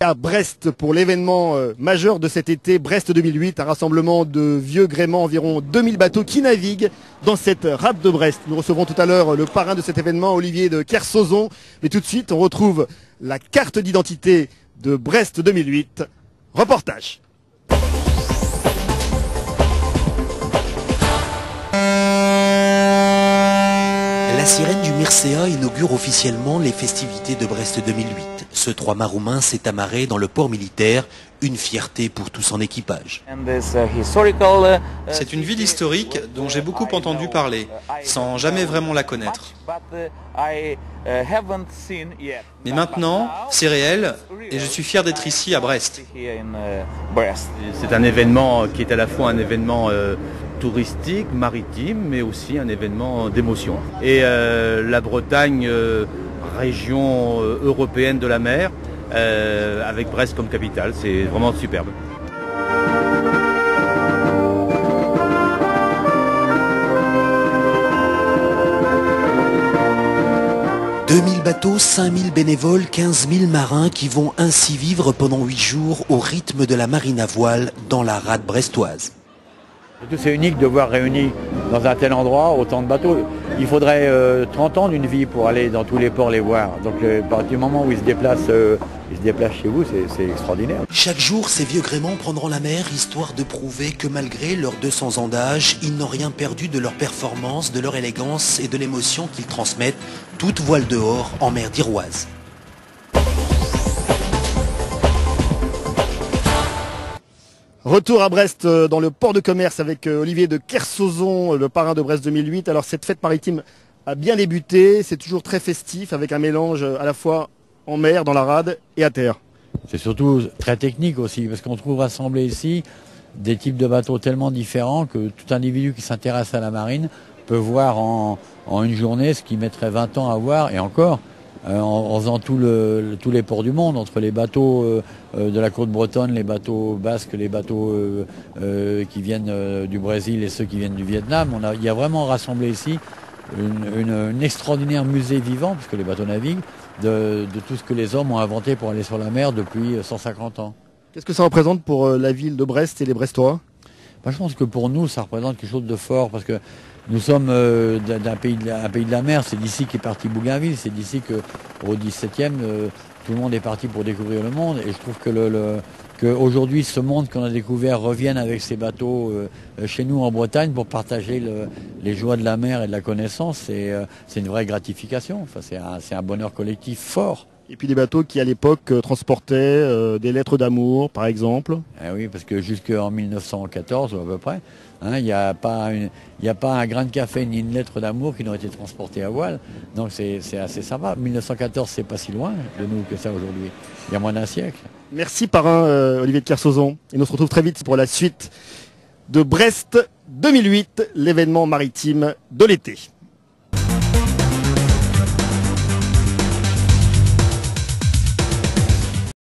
À Brest pour l'événement majeur de cet été, Brest 2008, un rassemblement de vieux gréments, environ 2000 bateaux qui naviguent dans cette rade de Brest. Nous recevrons tout à l'heure le parrain de cet événement, Olivier de Kersauzon. Mais tout de suite, on retrouve la carte d'identité de Brest 2008. Reportage. La sirène du Mircea inaugure officiellement les festivités de Brest 2008. Ce 3 mâts roumain s'est amarré dans le port militaire, une fierté pour tout son équipage. C'est une ville historique dont j'ai beaucoup entendu parler, sans jamais vraiment la connaître. Mais maintenant, c'est réel et je suis fier d'être ici à Brest. C'est un événement qui est à la fois un événement touristique, maritime, mais aussi un événement d'émotion. Et la Bretagne, région européenne de la mer, avec Brest comme capitale, c'est vraiment superbe. « 2000 bateaux, 5000 bénévoles, 15 000 marins qui vont ainsi vivre pendant 8 jours au rythme de la marine à voile dans la rade brestoise. » C'est unique de voir réunis dans un tel endroit autant de bateaux. Il faudrait 30 ans d'une vie pour aller dans tous les ports les voir. Donc à partir du moment où ils se déplacent chez vous, c'est extraordinaire. Chaque jour, ces vieux gréments prendront la mer, histoire de prouver que malgré leurs 200 ans d'âge, ils n'ont rien perdu de leur performance, de leur élégance et de l'émotion qu'ils transmettent, toute voile dehors en mer d'Iroise. Retour à Brest dans le port de commerce avec Olivier de Kersauzon, le parrain de Brest 2008. Alors cette fête maritime a bien débuté, c'est toujours très festif avec un mélange à la fois en mer, dans la rade et à terre. C'est surtout très technique aussi, parce qu'on trouve rassemblés ici des types de bateaux tellement différents que tout individu qui s'intéresse à la marine peut voir en une journée ce qui mettrait 20 ans à voir, et encore, en faisant tous les ports du monde, entre les bateaux de la côte bretonne, les bateaux basques, les bateaux qui viennent du Brésil et ceux qui viennent du Vietnam. Il y a vraiment rassemblé ici une extraordinaire musée vivant, puisque les bateaux naviguent, de tout ce que les hommes ont inventé pour aller sur la mer depuis 150 ans. Qu'est-ce que ça représente pour la ville de Brest et les Brestois ? Je pense que pour nous, ça représente quelque chose de fort, parce que nous sommes un pays de la mer. C'est d'ici qu'est parti Bougainville, c'est d'ici qu'au XVIIe, tout le monde est parti pour découvrir le monde. Et je trouve qu'aujourd'hui, ce monde qu'on a découvert revienne avec ces bateaux chez nous en Bretagne pour partager les joies de la mer et de la connaissance. C'est une vraie gratification. Enfin, c'est un bonheur collectif fort. Et puis des bateaux qui, à l'époque, transportaient des lettres d'amour, par exemple. Oui, parce que jusqu'en 1914, à peu près, il n'y a pas un grain de café ni une lettre d'amour qui n'ont été transportés à voile. Donc c'est assez sympa. 1914, c'est pas si loin de nous que ça aujourd'hui. Il y a moins d'un siècle. Merci, parrain Olivier de Kersauzon. Et nous se retrouve très vite pour la suite de Brest 2008, l'événement maritime de l'été.